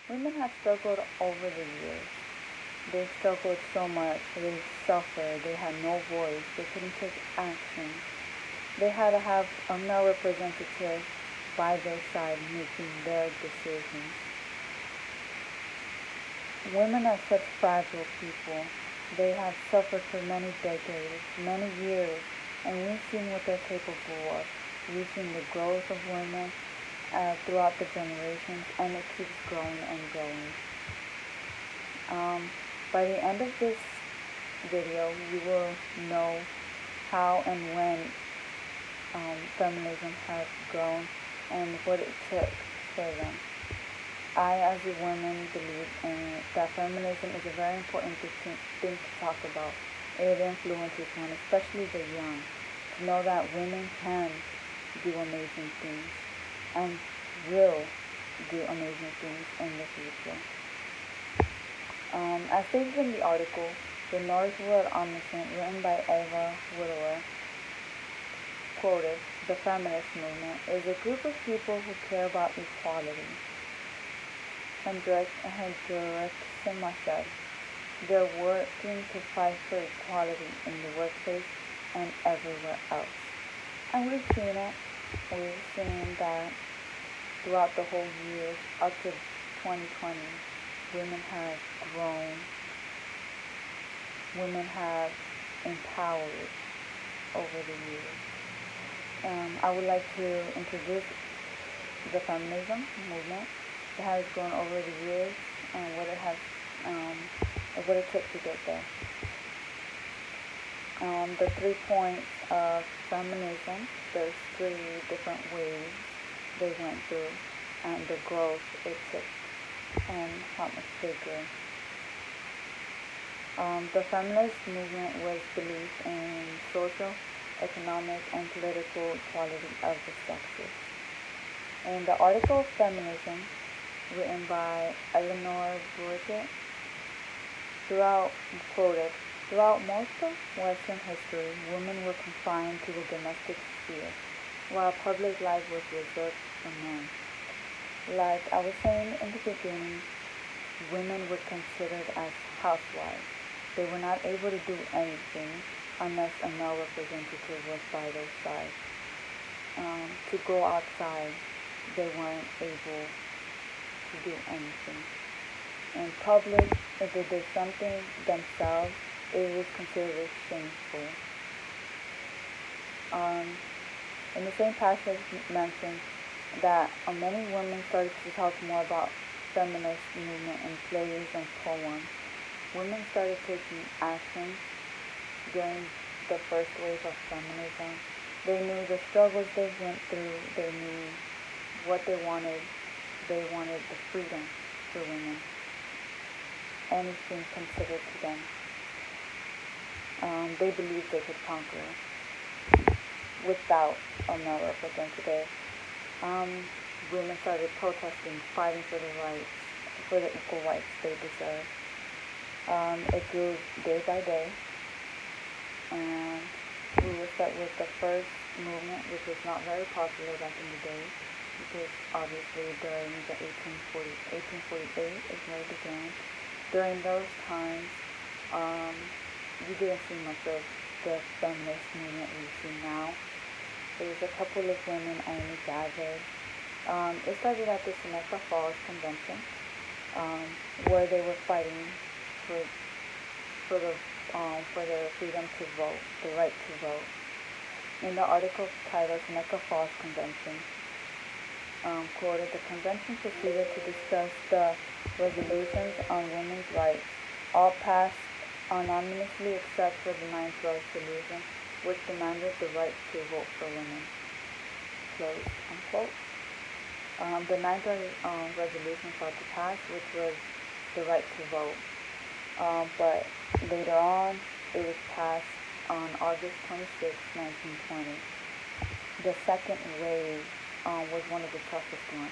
Women have struggled over the years. They struggled so much. They suffered. They had no voice. They couldn't take action. They had to have a male representative by their side making their decisions. Women are such fragile people. They have suffered for many decades, many years, and we've seen what they're capable of. We've seen the growth of women throughout the generations, and it keeps growing and growing. Um, by the end of this video, you will know how and when feminism has grown and what it took for them. I, as a woman, believe that feminism is a very important thing to talk about. It influences one, especially the young, to know that women can do amazing things and will do amazing things in the future. As stated in the article, The Northwood Omniscient, written by Ava Widower, quoted, "The feminist movement is a group of people who care about equality." Hendrickson said, "They're working to fight for equality in the workplace and everywhere else." And we've seen it. We've seen that throughout the whole years up to 2020, women have grown. Women have empowered over the years. I would like to introduce the feminism movement that has grown over the years and what it took to get there. The 3 points of feminism, there's 3 different ways they went through and the growth it took and how much they grew. The feminist movement was belief in social, economic, and political equality of the sexes. In the article Feminism, written by Eleanor Burkett, quoted, "Throughout most of Western history, women were confined to the domestic sphere, while public life was reserved for men. Like I was saying in the beginning, women were considered as housewives. They were not able to do anything unless a male representative was by their side. To go outside, they weren't able to do anything. In public, if they did something themselves, it was considered shameful." In the same passage mentioned that many women started to talk more about feminist movement in plays and poems. Women started taking action during the first wave of feminism. They knew the struggles they went through. They knew what they wanted. They wanted the freedom for women. Anything considered to them. They believed they could conquer without a male representative. Women started protesting, fighting for the equal rights they deserve. It grew day by day, and we were set with the first movement, which was not very popular back in the day, because obviously during the 1848 is when it began. During those times, you didn't see much of the feminist movement we see now. There was a couple of women only gathered. It started at the Seneca Falls Convention, where they were fighting for their freedom to vote, the right to vote. In the article titled "Seneca Falls Convention," quoted, "The convention proceeded to discuss the resolutions on women's rights, all passed anonymously except for the ninth resolution, which demanded the right to vote for women." Close unquote. The ninth resolution sought to pass, which was the right to vote. But later on, it was passed on August 26, 1920. The second wave was one of the toughest ones.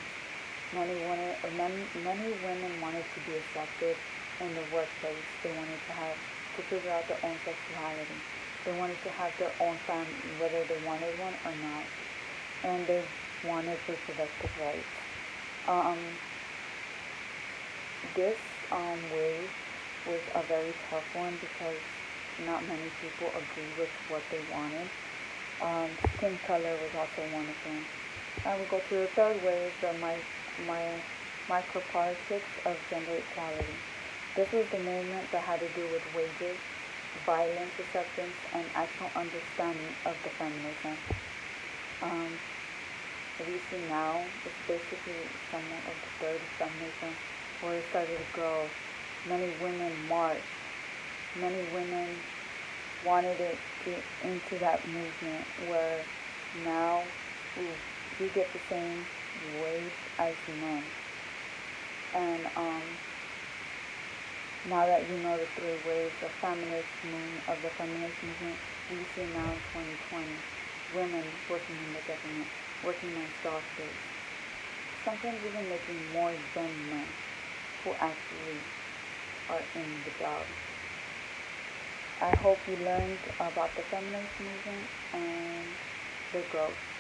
Many women wanted to be accepted in the workplace. They wanted to figure out their own sexuality. They wanted to have their own family, whether they wanted one or not. And they wanted reproductive rights. this wave was a very tough one because not many people agree with what they wanted. Skin color was also one of them. I will go to the third wave, my micropolitics of gender equality. This was the movement that had to do with wages, violence acceptance, and actual understanding of the feminism. Um, what we see now is basically somewhat of the third feminism, where it started to grow. Many women marched. Many women wanted to get into that movement where now we get the same wage as men. And now that you know the three waves of the feminist movement, we see now in 2020 women working in the government, working on doctors, sometimes even making more than men who actually are in the job. I hope you learned about the feminist movement and the growth.